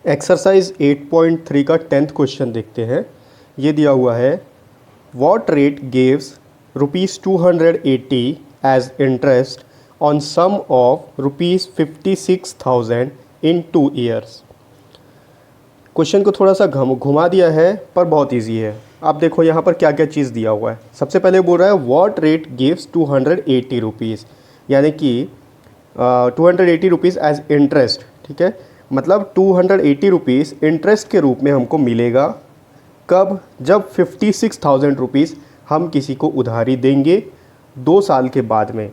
Exercise 8.3 का 10th question देखते हैं। ये दिया हुआ है, what rate gives ₹280 as interest on sum of ₹56,000 in 2 years. Question को थोड़ा सा घुमा दिया है पर बहुत इजी है। आप देखो यहाँ पर क्या क्या चीज़ दिया हुआ है। सबसे पहले बोल रहा है व्हाट रेट गिव्स ₹280, यानी कि 280 रुपीज़ एज इंटरेस्ट। ठीक है, मतलब 280 रुपीज़ इंटरेस्ट के रूप में हमको मिलेगा। कब? जब 56,000 रुपीज़ हम किसी को उधारी देंगे 2 साल के बाद में।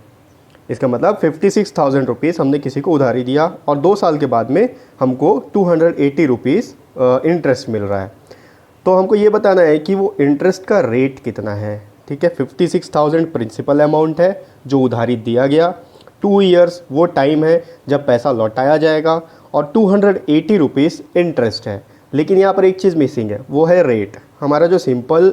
इसका मतलब 56,000 रुपीज़ हमने किसी को उधारी दिया और 2 साल के बाद में हमको 280 रुपीज़ इंटरेस्ट मिल रहा है। तो हमको ये बताना है कि वो इंटरेस्ट का रेट कितना है। ठीक है, 56,000 प्रिंसिपल अमाउंट है जो उधारी दिया गया, 2 ईयर्स वो टाइम है जब पैसा लौटाया जाएगा, और 280 रुपीज़ इंटरेस्ट है। लेकिन यहाँ पर एक चीज़ मिसिंग है, वो है रेट। हमारा जो सिंपल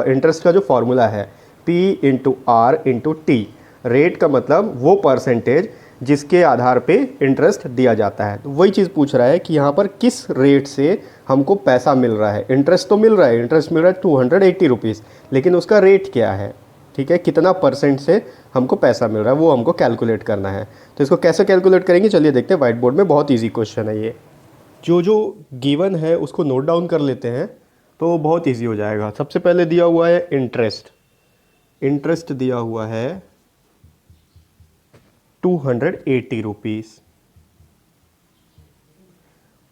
इंटरेस्ट का जो फॉर्मूला है P/R/T। रेट का मतलब वो परसेंटेज जिसके आधार पे इंटरेस्ट दिया जाता है। तो वही चीज़ पूछ रहा है कि यहाँ पर किस रेट से हमको पैसा मिल रहा है। इंटरेस्ट तो मिल रहा है, इंटरेस्ट मिल रहा है 280 रुपीज़, लेकिन उसका रेट क्या है। ठीक है, कितना परसेंट से हमको पैसा मिल रहा है वो हमको कैलकुलेट करना है। तो इसको कैसे कैलकुलेट करेंगे, चलिए देखते हैं। वाइट बोर्ड में बहुत इजी क्वेश्चन है ये। जो गिवन है उसको नोट डाउन कर लेते हैं तो बहुत इजी हो जाएगा। सबसे पहले दिया हुआ है इंटरेस्ट। इंटरेस्ट दिया हुआ है 280 रुपीज़।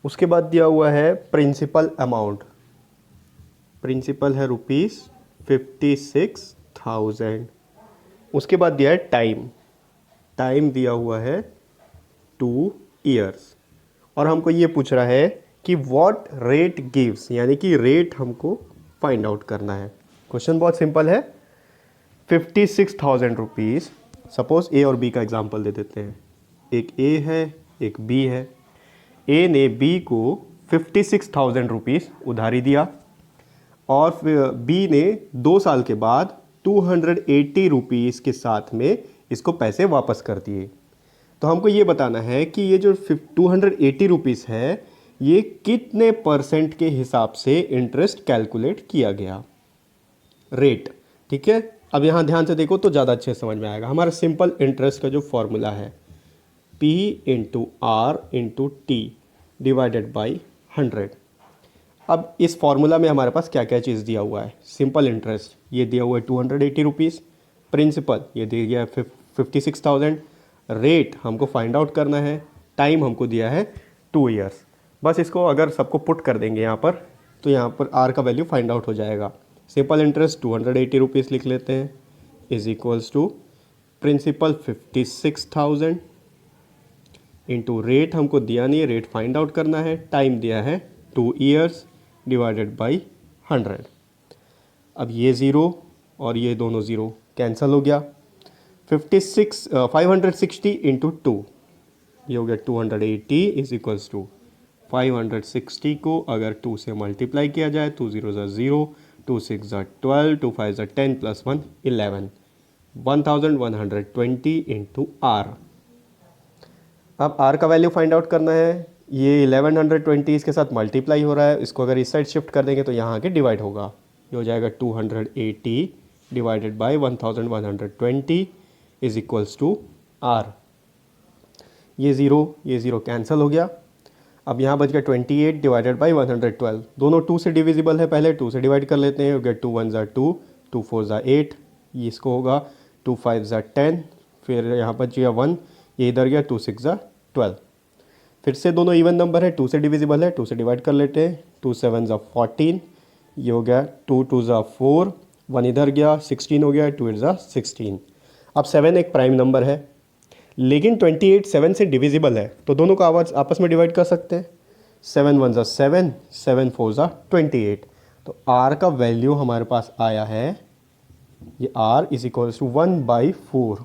उसके बाद दिया हुआ है प्रिंसिपल अमाउंट। प्रिंसिपल है ₹56,000। उसके बाद दिया है टाइम। टाइम दिया हुआ है 2 ईयर्स। और हमको ये पूछ रहा है कि व्हाट रेट गिव्स, यानी कि रेट हमको फाइंड आउट करना है। क्वेश्चन बहुत सिंपल है। 56,000 रुपीज़, सपोज ए और बी का एग्जांपल दे देते हैं। एक ए है, एक बी है। ए ने बी को 56,000 रुपीज़ उधारी दिया और फिर बी ने 2 साल के बाद 280 रुपीज़ के साथ में इसको पैसे वापस कर दिए। तो हमको ये बताना है कि ये जो 280 रुपीज़ है ये कितने परसेंट के हिसाब से इंटरेस्ट कैलकुलेट किया गया, रेट। ठीक है, अब यहाँ ध्यान से देखो तो ज़्यादा अच्छे समझ में आएगा। हमारा सिंपल इंटरेस्ट का जो फॉर्मूला है P/R/T डिवाइडेड बाई 100। अब इस फॉर्मूला में हमारे पास क्या क्या चीज़ दिया हुआ है। सिंपल इंटरेस्ट ये दिया हुआ है 280 रुपीज़, प्रिंसिपल ये दिया गया है 56,000, रेट हमको फाइंड आउट करना है, टाइम हमको दिया है 2 ईयर्स। बस इसको अगर सबको पुट कर देंगे यहाँ पर तो यहाँ पर आर का वैल्यू फाइंड आउट हो जाएगा। सिंपल इंटरेस्ट 280 रुपीज़ लिख लेते हैं is equals to principal 56,000 into rate हमको दिया नहीं है, रेट फाइंड आउट करना है, टाइम दिया है 2 ईयर्स डिवाइडेड बाई 100। अब ये ज़ीरो और ये दोनों ज़ीरो कैंसिल हो गया। 560 इंटू 2 ये हो गया 280 इज इक्वल्स टू 560 को अगर 2 से मल्टीप्लाई किया जाए 2 0 ज़ा 0, 2 6 ज़ा 12, 2 5 ज़ा 10 प्लस 1 11, 1120 इंटू आर। अब आर का वैल्यू फाइंड आउट करना है। ये 1120 इसके साथ मल्टीप्लाई हो रहा है, इसको अगर इस साइड शिफ्ट कर देंगे तो यहाँ आके डिवाइड होगा। ये हो जाएगा 280 divided by 1120 is equals to R. ये ज़ीरो कैंसिल हो गया। अब यहाँ बच गया 28 डिवाइडेड बाई 112। दोनों 2 से डिविजिबल है, पहले 2 से डिवाइड कर लेते हैं। हो गया 2 1 ज़ा 2, 2 4 ज़ा 8, ये इसको होगा 2 5 ज़ा 10, फिर यहाँ बच गया 1, ये इधर गया 2 6 ज़ा 12। फिर से दोनों इवन नंबर है, 2 से डिविजिबल है, 2 से डिवाइड कर लेते हैं। 2 7 ज़ा 14, ये हो गया 2 2 ज़ा 4, 1 इधर गया 16 हो गया, 2 8 ज़ा 16। अब 7 एक प्राइम नंबर है लेकिन 28 7 से डिविजिबल है, तो दोनों को आपस में डिवाइड कर सकते हैं। 7 1 ज़ा 7, 7 4 ज़ा 28। तो आर का वैल्यू हमारे पास आया है, ये आर इज इक्वल्स टू 1/4।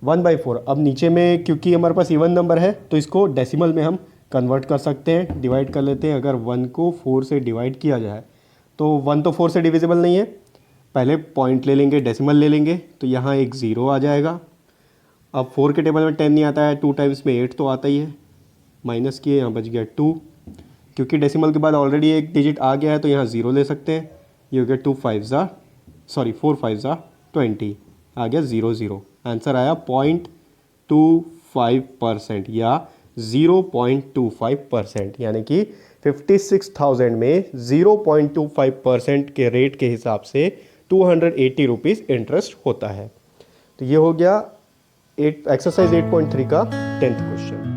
1/4। अब नीचे में क्योंकि हमारे पास इवन नंबर है तो इसको डेसिमल में हम कन्वर्ट कर सकते हैं, डिवाइड कर लेते हैं। अगर 1 को 4 से डिवाइड किया जाए तो 1 तो 4 से डिविजिबल नहीं है, पहले पॉइंट ले लेंगे, डेसिमल ले लेंगे, तो यहाँ एक ज़ीरो आ जाएगा। अब 4 के टेबल में 10 नहीं आता है, 2 टाइम्स में 8 तो आता ही है, माइनस किए, यहाँ बच गया 2, क्योंकि डेसिमल के बाद ऑलरेडी एक डिजिट आ गया है तो यहाँ 0 ले सकते हैं। ये हो गया 4 5 ज़ा 20, आ गया 0 0। आंसर आया 0.25% या 0.25%, यानी कि 56,000 में 0.25% के रेट के हिसाब से 280 रुपीज़ इंटरेस्ट होता है। तो ये हो गया एक्सरसाइज 8.3 का 10th क्वेश्चन।